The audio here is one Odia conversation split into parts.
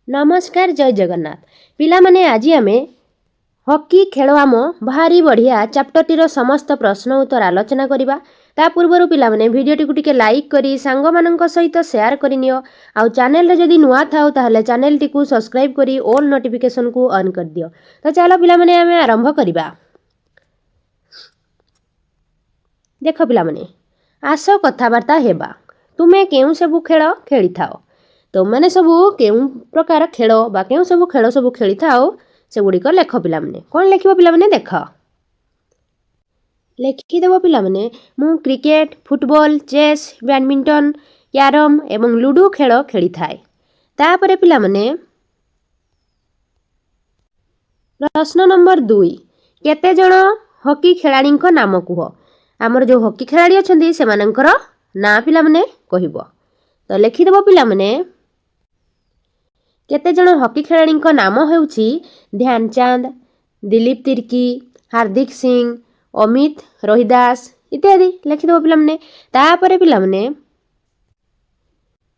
नमस्कार जय जगन्नाथ पिला माने आज आम हॉकी खेल आम भारी बढ़िया चैप्टर टीर समस्त प्रश्न उत्तर आलोचना करवा ता पूर्व पिला माने वीडियो टी को लाइक करी सांग मानक सहित शेयर करनियो आउ चैनल रे जदि नुआ थाउ ताहले चैनल टी को सब्सक्राइब करी ऑल नोटिफिकेशन को ऑन कर दियो। तो चलो पिला माने आम आरंभ करवा। देख पिला माने आस कथबार्ता हेबा तुमे केउ सब खेल खेली थाओ तुम मैंने सब केउ प्रकार खेल बा केउ सब खेल सब खेली थाओ से गुड़िक लेख पिला माने कौन लेख पिला माने देख लिखिदेव पिला माने मु cricket football chess badminton carrom एवं लूडो खेल खेली थाए। तापरे पिला माने प्रश्न नंबर 2 केते जण हॉकी खिलाड़ी नाम कुह आमर जो हॉकी खिलाड़ी अच्छा से ना पिला माने कहब। तो लिखिदेव पिला माने केते जण हॉकी खिलाड़ी नाम हेउछि ध्यानचंद दिलीप तिर्की हार्दिक सिंह अमित रोहिदास इत्यादि लिखिदेव पिला माने। तापरे पिला माने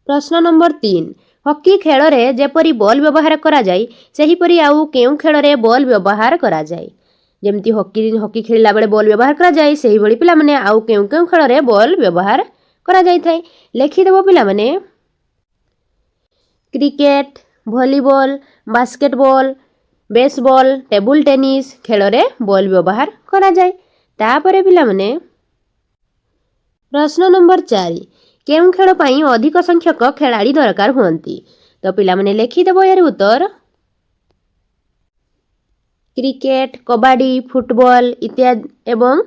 प्रश्न नंबर 3 हॉकी खेल रे जेपरी बॉल व्यवहार करा जाय सेहीपरि आउ केउ खेल रे बॉल व्यवहार करा जाय जेमती हॉकी खेलला बेले बॉल व्यवहार करा जाय सेही भली पिला माने आउ केउ केउ खेल रे बॉल व्यवहार करा जाय थाय। लिखिदेव पिला माने cricket volleyball basketball baseball table tennis खेल रे बॉल व्यवहार करा जाय। तापरे पिला माने प्रश्न नंबर 4 केउ खेल पई अधिक संख्यक खिलाड़ी दरकार हुअंती। तो पिला माने लिखिदेव यार उत्तर क्रिकेट कबड्डी फुटबॉल इत्यादि एवं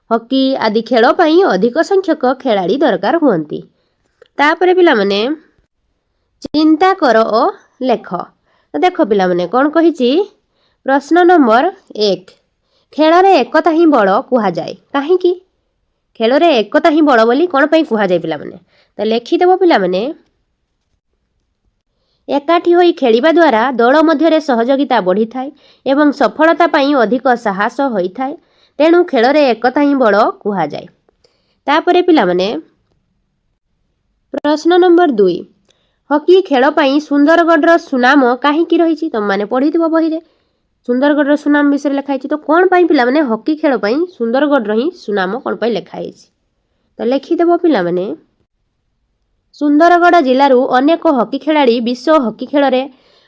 हॉकी आदि खेल पई अधिक संख्यक खिलाड़ी दरकार हुअंती। तापरे पिला माने चिंता कर ओ लेख। तो देख पिला माने कौन कहिछि प्रश्न नंबर 1 खेल रे एकता ही बड़ कुहा जाय काहेकि खेल रे एकता ही बड़ बोली कौन पई कुहा जाय पिला माने। तो लिखिदेव पिला माने एकाठी होई खेलिबा द्वारा दल मध्य सहयोगिता बढ़ी थाए एवं सफलता पई अधिक साहस होई थाए तेणु खेल रे एकता ही बड़ कुहा जाय। तापरे पिला माने प्रश्न नंबर 2 हॉकी खेल पई सुंदरगढ़ सुनाम काहेकि रही तुम मैंने पढ़ी बही रे सुंदरगढ़ सुनाम विषय लिखाई तो कौन पाई पिला माने हॉकी खेल पई सुंदरगढ़ ही सुनाम कौन पाई लिखाई। तो लिखिदेव पिला माने सुंदरगढ़ जिलू अनेक हॉकी खिलाड़ी विश्व हॉकी खेल रे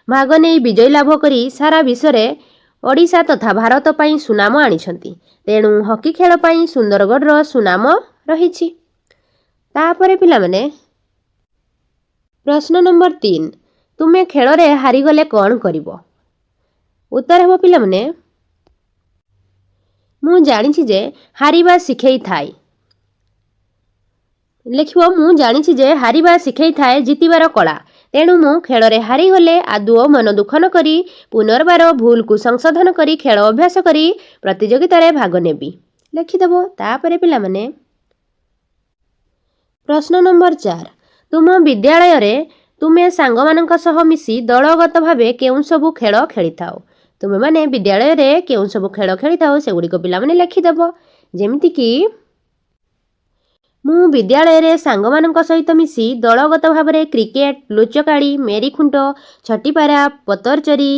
भाग नहीं विजय लाभ करी सारा विश्व रे ओडिशा तथा भारत पई सुनाम आनिछंती तेणु हॉकी खेल पई सुंदरगढ़ सुनाम रहिछि। तापरे पिला माने प्रश्न नंबर 3 तुमे खेल रे हारी गले कौन करिवो। उत्तर हेबो पिला माने मु जानिछि जे हारिबा सिखै थाए लिखिबो मु जानिछि जे हारिबा सिखै थाए जितिबार कला तेणु मु खेल रे हारी गले आदुओ मन दुख न करी पुनर्बार भूल को संशोधन करी खेल अभ्यास करी प्रतियोगिता रे भाग नेबी लिखिदेबो। तापरे पिला माने प्रश्न नंबर 4 तुम विद्यालय रे तुमे सांग मानक सह मिसी दलगत भावे केउ सब खेल खेली थाओ तुमे माने विद्यालय रे केउ सब खेल खेली थाओ से गुडी को पिला माने लिखिदेबो जेमिति कि मु विद्यालय रे सांग मानक सहित मिसी दलगत भाव रे क्रिकेट लुचकाड़ी मेरी खुंट छटीपारा पतरचरी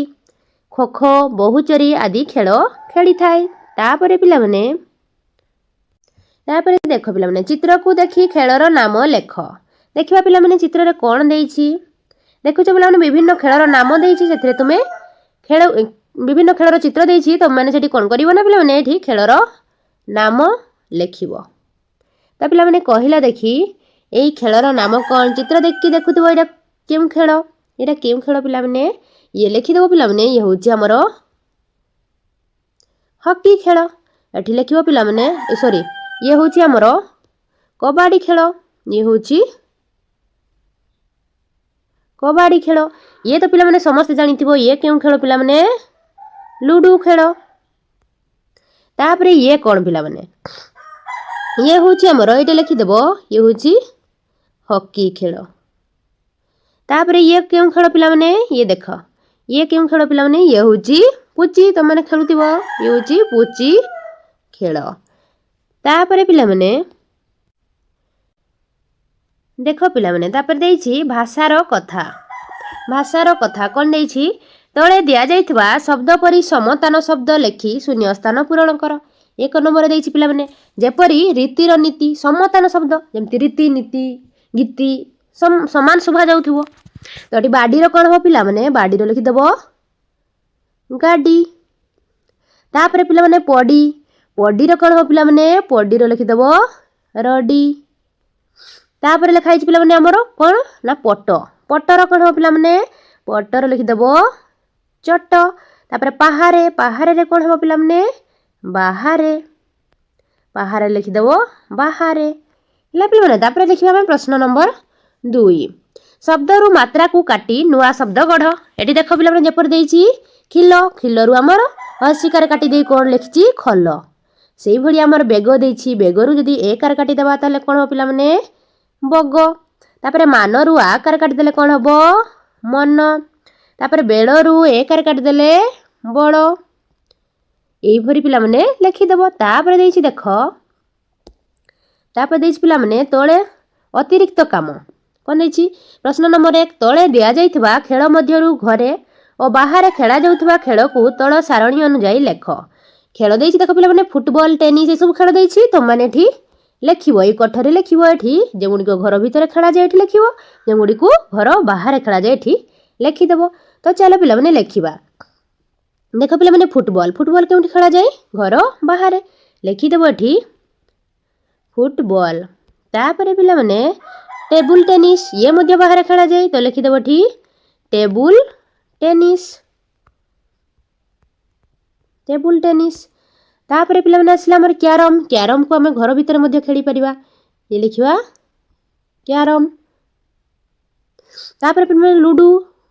खो खो बहुचरी आदि खेल खेली थाए। तापरे पिला माने तापरे देख पिला माने चित्र को देखी खेलर नाम लेख देखिबा पिला माने चित्र रे कोन देइछि देखुछ पिला माने विभिन्न खेलर नाम देइछि सेथरे तुमे खेल विभिन्न खेलर चित्र देइछि तुम माने सेठी कोन करिवो ना पिला माने एठी खेलर नाम लेखिबो। ता पिला माने कहिला देखी एई खेलर नाम कोन चित्र देखि देखुथबो एटा केम खेल पिला माने ये लिखिदेबो पिला माने ये होछि हमर हॉकी खेल एठी लिखिबो पिला माने सॉरी ये होछि हमर कबड्डी खेल ये होछि कबड्डी खेल ये तो पिला माने समस्त जानिथिबो ये केउ खेल पिला माने लूडो खेल। तापरे ये कोन पिला माने ये होछि हमर एटा लिखिदेबो ये होछि हॉकी खेल। तापरे ये केउ खेल पिला माने ये देख ये केउ खेल पिला माने ये होछि पुची तुम माने खेलुथिबो ये होछि पुची खेल। तापरे पिला माने देख पिला माने तापर देइछि भाषार कथा ଭାଷାର କଥା କ'ଣ ଦେଇଛି? ତଳେ ଦିଆଯାଇଥିବା ଶବ୍ଦ ପରି ସମତାନ ଶବ୍ଦ ଲେଖି ଶୂନ୍ୟ ସ୍ଥାନ ପୂରଣ କର। 1 ନମ୍ବର ଦେଇଛି ପିଲାମାନେ, ଯେପରି ରୀତିର ନୀତି, ସମତାନ ଶବ୍ଦ ଯେମିତି ରୀତି, ନୀତି, ଗୀତି ସମାନ ଶୁଭା ଯାଉଥିବ। ତ ଏଠି ବାଡ଼ିର କ'ଣ ହେବ ପିଲାମାନେ? ବାଡ଼ିର ଲେଖିଦେବ ଗାଡ଼ି। ତାପରେ ପିଲାମାନେ ପଡ଼ି, ପଡ଼ିର କ'ଣ ହେବ ପିଲାମାନେ? ପଡ଼ିର ଲେଖିଦେବ ରଡ଼ି। ତାପରେ ଲେଖା ହେଇଛି ପିଲାମାନେ ଆମର କ'ଣ ନା ପଟ, ପଟର କ'ଣ ହେବ ପିଲାମାନେ? ପଟର ଲେଖିଦେବ ଚଟ। ତାପରେ ପାହାରେ, ପାହାରରେ କ'ଣ ହେବ ପିଲାମାନେ? ବାହାରେ, ପାହାରେ ଲେଖିଦେବ ବାହାରେ ହେଲା ପିଲାମାନେ। ତାପରେ ଦେଖିବା ଆମେ ପ୍ରଶ୍ନ ନମ୍ବର 2, ଶବ୍ଦରୁ ମାତ୍ରାକୁ କାଟି ନୂଆ ଶବ୍ଦ ଗଢ଼। ଏଠି ଦେଖ ପିଲାମାନେ ଯେପରି ଦେଇଛି ଖିଲ, ଖିଲରୁ ଆମର ହସିକାରେ କାଟି ଦେଇ କ'ଣ ଲେଖିଛି? ଖଲ। ସେଇଭଳି ଆମର ବେଗ ଦେଇଛି, ବେଗରୁ ଯଦି ଏକାର କାଟିଦେବା ତାହେଲେ କ'ଣ ହେବ ପିଲାମାନେ? ବଗ। ତାପରେ ମାନରୁ ଆକାର କାଟିଦେଲେ କ'ଣ ହେବ? ମନ। ତାପରେ ବେଳରୁ ଏକାର କାଟିଦେଲେ ବଳ। এইଭଳି ପିଲାମାନେ ଲେଖିଦେବ। ତାପରେ ଦେଇଛି ଦେଖ, ତାପରେ ଦେଇଛି ପିଲାମାନେ ତଳେ ଅତିରିକ୍ତ କାମ କ'ଣ ଦେଇଛି? ପ୍ରଶ୍ନ ନମ୍ବର 1, ତଳେ ଦିଆଯାଇଥିବା ଖେଳ ମଧ୍ୟରୁ ଘରେ ଓ ବାହାରେ ଖେଳାଯାଉଥିବା ଖେଳକୁ ତଳ ସାରଣୀ ଅନୁଯାୟୀ ଲେଖ। ଖେଳ ଦେଇଛି ଦେଖ ପିଲାମାନେ ଫୁଟବଲ, ଟେନିସ୍ ଏସବୁ ଖେଳ ଦେଇଛି। ତୁମମାନେ ଏଠି ଲେଖିବ, ଏଇ କଠରେ ଲେଖିବ। ଏଠି ଯେଉଁଗୁଡ଼ିକ ଘର ଭିତରେ ଖେଳାଯାଏ ଏଠି ଲେଖିବ, ଯେଉଁଗୁଡ଼ିକୁ ଘର ବାହାରେ ଖେଳାଯାଏ ଏଠି ଲେଖିଦେବ। ତ ଚାଲ ପିଲାମାନେ ଲେଖିବା। ଦେଖ ପିଲାମାନେ ଫୁଟବଲ, ଫୁଟବଲ କେଉଁଠି ଖେଳାଯାଏ? ଘର ବାହାରେ, ଲେଖିଦେବ ଏଠି ଫୁଟବଲ। ତାପରେ ପିଲାମାନେ ଟେବୁଲ ଟେନିସ୍, ଇଏ ମଧ୍ୟ ବାହାରେ ଖେଳାଯାଏ, ତ ଲେଖିଦେବ ଏଠି ଟେବୁଲ ଟେନିସ୍, ଟେବୁଲ ଟେନିସ୍। ତାପରେ ପିଲାମାନେ ଆସିଲା ଆମର କ୍ୟାରମ୍, କ୍ୟାରମ୍କୁ ଆମେ ଘର ଭିତରେ ମଧ୍ୟ ଖେଳିପାରିବା, ଇଏ ଲେଖିବା କ୍ୟାରମ୍। ତାପରେ ପିଲାମାନେ ଲୁଡୁ,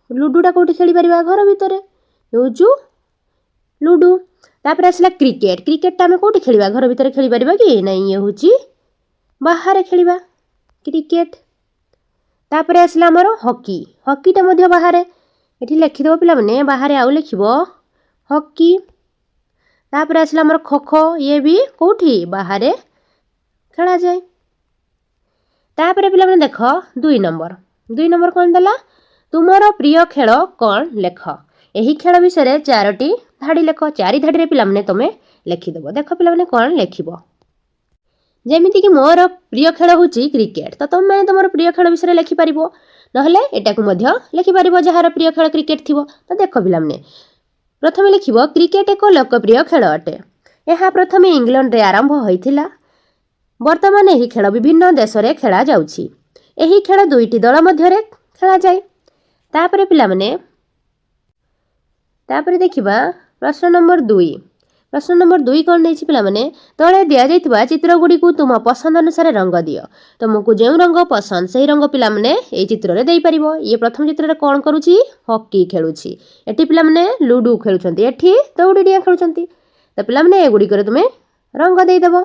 ଲୁଡୁଟା କେଉଁଠି ଖେଳିପାରିବା? ଘର ଭିତରେ, ହେଉଛୁ ଲୁଡୁ। ତାପରେ ଆସିଲା କ୍ରିକେଟ, କ୍ରିକେଟଟା ଆମେ କେଉଁଠି ଖେଳିବା? ଘର ଭିତରେ ଖେଳିପାରିବା କି? ନାଇଁ, ଇଏ ହେଉଛି ବାହାରେ ଖେଳିବା କ୍ରିକେଟ। ତାପରେ ଆସିଲା ଆମର ହକି, ହକିଟା ମଧ୍ୟ ବାହାରେ, ଏଠି ଲେଖିଦେବ ପିଲାମାନେ ବାହାରେ, ଆଉ ଲେଖିବ ହକି। ତାପରେ ଆସିଲା ଆମର ଖୋଖୋ, ଇଏ ବି କେଉଁଠି? ବାହାରେ ଖେଳାଯାଏ। ତାପରେ ପିଲାମାନେ ଦେଖ 2 ନମ୍ବର, 2 ନମ୍ବର କ'ଣ ଦେଲା? ତୁମର ପ୍ରିୟ ଖେଳ କ'ଣ ଲେଖ। ଏହି ଖେଳ ବିଷୟରେ 4ଟି ଧାଡ଼ି ଲେଖ। 4 ଧାଡ଼ିରେ ପିଲାମାନେ ତୁମେ ଲେଖିଦେବ। ଦେଖ ପିଲାମାନେ କ'ଣ ଲେଖିବ? ଯେମିତିକି ମୋର ପ୍ରିୟ ଖେଳ ହେଉଛି କ୍ରିକେଟ, ତ ତୁମମାନେ ତୁମର ପ୍ରିୟ ଖେଳ ବିଷୟରେ ଲେଖିପାରିବ। ନହେଲେ ଏଟାକୁ ମଧ୍ୟ ଲେଖିପାରିବ ଯାହାର ପ୍ରିୟ ଖେଳ କ୍ରିକେଟ ଥିବ। ତ ଦେଖ ପିଲାମାନେ ପ୍ରଥମେ ଲେଖିବ କ୍ରିକେଟ ଏକ ଲୋକପ୍ରିୟ ଖେଳ ଅଟେ। ଏହା ପ୍ରଥମେ ଇଂଲଣ୍ଡରେ ଆରମ୍ଭ ହୋଇଥିଲା। ବର୍ତ୍ତମାନ ଏହି ଖେଳ ବିଭିନ୍ନ ଦେଶରେ ଖେଳାଯାଉଛି। ଏହି ଖେଳ 2ଟି ଦଳ ମଧ୍ୟରେ ଖେଳାଯାଏ। ତାପରେ ପିଲାମାନେ ତାପରେ ଦେଖିବା ପ୍ରଶ୍ନ ନମ୍ବର 2। ପ୍ରଶ୍ନ ନମ୍ବର 2 କ'ଣ ଦେଇଛି ପିଲାମାନେ? ତଳେ ଦିଆଯାଇଥିବା ଚିତ୍ରଗୁଡ଼ିକୁ ତୁମ ପସନ୍ଦ ଅନୁସାରେ ରଙ୍ଗ ଦିଅ। ତୁମକୁ ଯେଉଁ ରଙ୍ଗ ପସନ୍ଦ ସେହି ରଙ୍ଗ ପିଲାମାନେ ଏହି ଚିତ୍ରରେ ଦେଇପାରିବ। ଇଏ ପ୍ରଥମ ଚିତ୍ରରେ କ'ଣ କରୁଛି? ହକି ଖେଳୁଛି। ଏଠି ପିଲାମାନେ ଲୁଡୁ ଖେଳୁଛନ୍ତି, ଏଠି ଦୌଡ଼ି ଡିଆଁ ଖେଳୁଛନ୍ତି। ତ ପିଲାମାନେ ଏଗୁଡ଼ିକରେ ତୁମେ ରଙ୍ଗ ଦେଇଦେବ।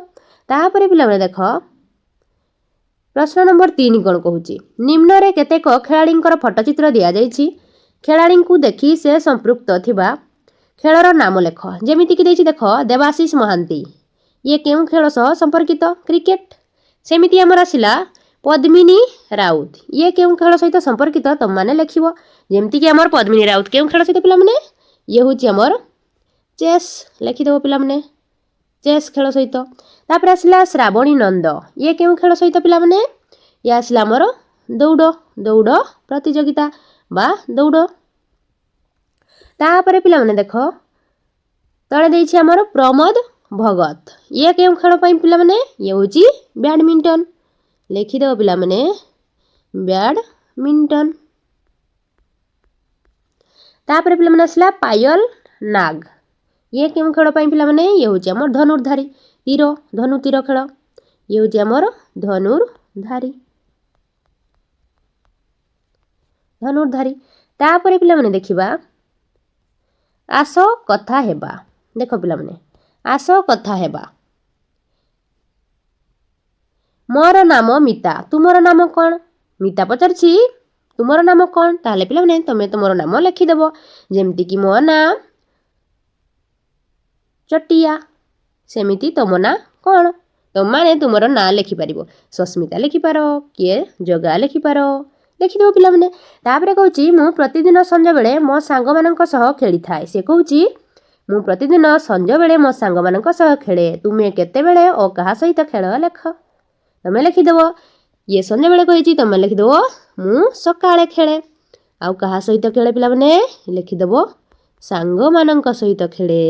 ତାପରେ ପିଲାମାନେ ଦେଖ ପ୍ରଶ୍ନ ନମ୍ବର 3 କ'ଣ କହୁଛି? ନିମ୍ନରେ କେତେକ ଖେଳାଳିଙ୍କର ଫଟୋଚିତ୍ର ଦିଆଯାଇଛି। ଖେଳାଳିଙ୍କୁ ଦେଖି ସେ ସମ୍ପୃକ୍ତ ଥିବା ଖେଳର ନାମ ଲେଖ। ଯେମିତିକି ଦେଇଛି ଦେଖ ଦେବାଶିଷ ମହାନ୍ତି, ଇଏ କେଉଁ ଖେଳ ସହ ସମ୍ପର୍କିତ? କ୍ରିକେଟ। ସେମିତି ଆମର ଆସିଲା ପଦ୍ମିନୀ ରାଉତ, ଇଏ କେଉଁ ଖେଳ ସହିତ ସମ୍ପର୍କିତ? ତୁମମାନେ ଲେଖିବ। ଯେମିତିକି ଆମର ପଦ୍ମିନୀ ରାଉତ କେଉଁ ଖେଳ ସହିତ ପିଲାମାନେ? ଇଏ ହେଉଛି ଆମର ଚେସ୍, ଲେଖିଦେବ ପିଲାମାନେ ଚେସ୍ ଖେଳ ସହିତ। ତାପରେ ଆସିଲା ଶ୍ରାବଣୀ ନନ୍ଦ, ଇଏ କେଉଁ ଖେଳ ସହିତ ପିଲାମାନେ? ଇଏ ଆସିଲା ଆମର ଦୌଡ଼, ଦୌଡ଼ ପ୍ରତିଯୋଗିତା ବା ଦୌଡ଼। ତାପରେ ପିଲାମାନେ ଦେଖ ତଳେ ଦେଇଛି ଆମର ପ୍ରମୋଦ ଭଗତ, ଇଏ କେଉଁ ଖେଳ ପାଇଁ ପିଲାମାନେ? ଇଏ ହେଉଛି ବ୍ୟାଡମିଣ୍ଟନ, ଲେଖିଦେବ ପିଲାମାନେ ବ୍ୟାଡମିଣ୍ଟନ। ତାପରେ ପିଲାମାନେ ଆସିଲା ପାୟଲ ନାଗ, ଇଏ କେଉଁ ଖେଳ ପାଇଁ ପିଲାମାନେ? ଇଏ ହେଉଛି ଆମର ଧନୁର୍ଧାରୀ, ତୀର, ଧନୁ ତୀର ଖେଳ, ଇଏ ହେଉଛି ଆମର ଧନୁର୍ଧାରୀ, ଧନୁର୍ଧାରୀ। ତାପରେ ପିଲାମାନେ ଦେଖିବା ଆସ କଥା ହେବା। ଦେଖ ପିଲାମାନେ ଆସ କଥା ହେବା। ମୋର ନାମ ମିତା, ତୁମର ନାମ କ'ଣ? ମିତା ପଚାରୁଛି ତୁମର ନାମ କ'ଣ? ତାହେଲେ ପିଲାମାନେ ତୁମେ ତୁମର ନାମ ଲେଖିଦେବ। ଯେମିତିକି ମୋ ନାଁ ଚଟିଆ, ସେମିତି ତୁମ ନାଁ କ'ଣ? ତୁମମାନେ ତୁମର ନାଁ ଲେଖିପାରିବ। ସସ୍ମିତା ଲେଖିପାର, କିଏ ଜଗା ଲେଖିପାର, ଲେଖିଦେବ ପିଲାମାନେ। ତାପରେ କହୁଛି ମୁଁ ପ୍ରତିଦିନ ସଞ୍ଜବେଳେ ମୋ ସାଙ୍ଗମାନଙ୍କ ସହ ଖେଳିଥାଏ। ସେ କହୁଛି ମୁଁ ପ୍ରତିଦିନ ସଞ୍ଜବେଳେ ମୋ ସାଙ୍ଗମାନଙ୍କ ସହ ଖେଳେ। ତୁମେ କେତେବେଳେ ଓ କାହା ସହିତ ଖେଳ ଲେଖ। ତମେ ଲେଖିଦେବ। ଇଏ ସଞ୍ଜବେଳେ କହିଛି, ତମେ ଲେଖିଦେବ ମୁଁ ସକାଳେ ଖେଳେ। ଆଉ କାହା ସହିତ ଖେଳେ ପିଲାମାନେ? ଲେଖିଦେବ ସାଙ୍ଗମାନଙ୍କ ସହିତ ଖେଳେ।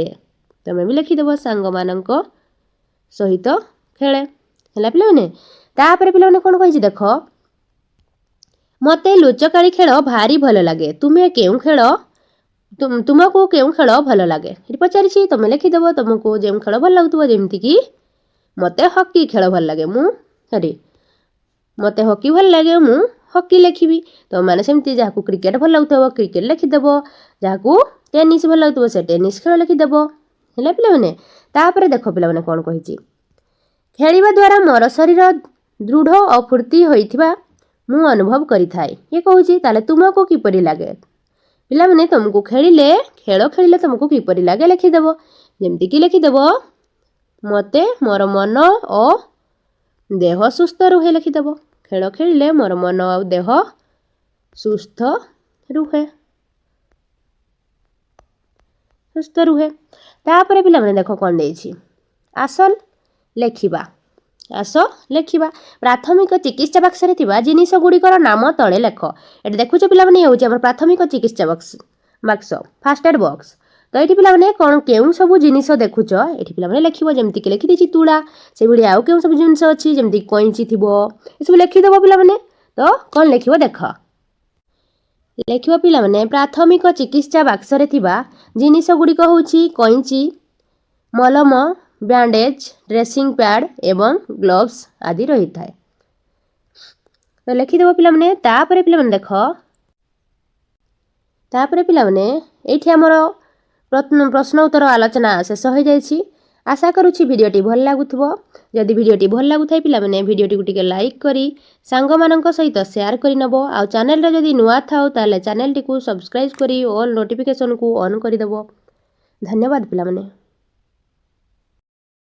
ତମେ ବି ଲେଖିଦେବ ସାଙ୍ଗମାନଙ୍କ ସହିତ ଖେଳେ। ହେଲା ପିଲାମାନେ। ତାପରେ ପିଲାମାନେ କ'ଣ କହିଛି ଦେଖ, ମୋତେ ଲୁଚକାଳି ଖେଳ ଭାରି ଭଲ ଲାଗେ। ତୁମକୁ କେଉଁ ଖେଳ ଭଲ ଲାଗେ? ଏଠି ପଚାରିଛି, ତମେ ଲେଖିଦେବ ତୁମକୁ ଯେଉଁ ଖେଳ ଭଲ ଲାଗୁଥିବ। ଯେମିତିକି ମୋତେ ହକି ଖେଳ ଭଲ ଲାଗେ, ମୋତେ ହକି ଭଲ ଲାଗେ, ମୁଁ ହକି ଲେଖିବି। ତୁମମାନେ ସେମିତି ଯାହାକୁ କ୍ରିକେଟ୍ ଭଲ ଲାଗୁଥିବ କ୍ରିକେଟ୍ ଲେଖିଦେବ, ଯାହାକୁ ଟେନିସ୍ ଭଲ ଲାଗୁଥିବ ସେ ଟେନିସ୍ ଖେଳ ଲେଖିଦେବ। ହେଲା ପିଲାମାନେ। ତାପରେ ଦେଖ ପିଲାମାନେ କ'ଣ କହିଛି, ଖେଳିବା ଦ୍ୱାରା ମୋର ଶରୀର ଦୃଢ଼ ଓ ଫୁର୍ତ୍ତି ହୋଇଥିବା ମୁଁ ଅନୁଭବ କରିଥାଏ। ଇଏ କହୁଛି ତାହେଲେ ତୁମକୁ କିପରି ଲାଗେ? ପିଲାମାନେ ତୁମକୁ ଖେଳ ଖେଳିଲେ ତୁମକୁ କିପରି ଲାଗେ ଲେଖିଦେବ। ଯେମିତିକି ଲେଖିଦେବ ମୋତେ ମୋର ମନ ଓ ଦେହ ସୁସ୍ଥ ରୁହେ ଲେଖିଦେବ। ଖେଳ ଖେଳିଲେ ମୋର ମନ ଆଉ ଦେହ ସୁସ୍ଥ ରୁହେ। ତାପରେ ପିଲାମାନେ ଦେଖ କ'ଣ ଦେଇଛି, ଆସ ଲେଖିବା। ପ୍ରାଥମିକ ଚିକିତ୍ସା ବାକ୍ସରେ ଥିବା ଜିନିଷ ଗୁଡ଼ିକର ନାମ ତଳେ ଲେଖ। ଏଠି ଦେଖୁଛ ପିଲାମାନେ, ଇଏ ହେଉଛି ଆମର ପ୍ରାଥମିକ ଚିକିତ୍ସା ବାକ୍ସ, ଫାର୍ଷ୍ଟ ଏଡ୍ ବକ୍ସ। ତ ଏଠି ପିଲାମାନେ କ'ଣ କେଉଁ ସବୁ ଜିନିଷ ଦେଖୁଛ ଏଠି ପିଲାମାନେ ଲେଖିବ। ଯେମିତିକି ଲେଖିଦେଇଛି ତୁଳା, ସେଭଳି ଆଉ କେଉଁ ସବୁ ଜିନିଷ ଅଛି ଯେମିତି କଇଁଚି ଥିବ, ଏସବୁ ଲେଖିଦେବ ପିଲାମାନେ। ତ କ'ଣ ଲେଖିବ ଦେଖ, ଲେଖିବ ପିଲାମାନେ ପ୍ରାଥମିକ ଚିକିତ୍ସା ବାକ୍ସରେ ଥିବା ଜିନିଷ ଗୁଡ଼ିକ ହେଉଛି କଇଁଚି, ମଲମ, ବ୍ୟାଣ୍ଡେଜ୍, ଡ୍ରେସିଂ ପ୍ୟାଡ୍ ଏବଂ ଗ୍ଲୋଭ୍ସ ଆଦି ରହିଥାଏ। ତ ଲେଖିଦେବ ପିଲାମାନେ। ତାପରେ ପିଲାମାନେ ଏଇଠି ଆମର ପ୍ରଶ୍ନ ଉତ୍ତର ଆଲୋଚନା ଶେଷ ହୋଇଯାଇଛି। ଆଶା କରୁଛି ଭିଡ଼ିଓଟି ଭଲ ଲାଗୁଥିବ। ଯଦି ଭିଡ଼ିଓଟି ଭଲ ଲାଗୁଥାଏ ପିଲାମାନେ ଭିଡ଼ିଓଟିକୁ ଟିକେ ଲାଇକ୍ କରି ସାଙ୍ଗମାନଙ୍କ ସହିତ ସେୟାର କରିନେବ। ଆଉ ଚ୍ୟାନେଲରେ ଯଦି ନୂଆ ଥାଉ ତାହେଲେ ଚ୍ୟାନେଲଟିକୁ ସବସ୍କ୍ରାଇବ୍ କରି ଅଲ୍ ନୋଟିଫିକେସନକୁ ଅନ୍ କରିଦେବ। ଧନ୍ୟବାଦ ପିଲାମାନେ।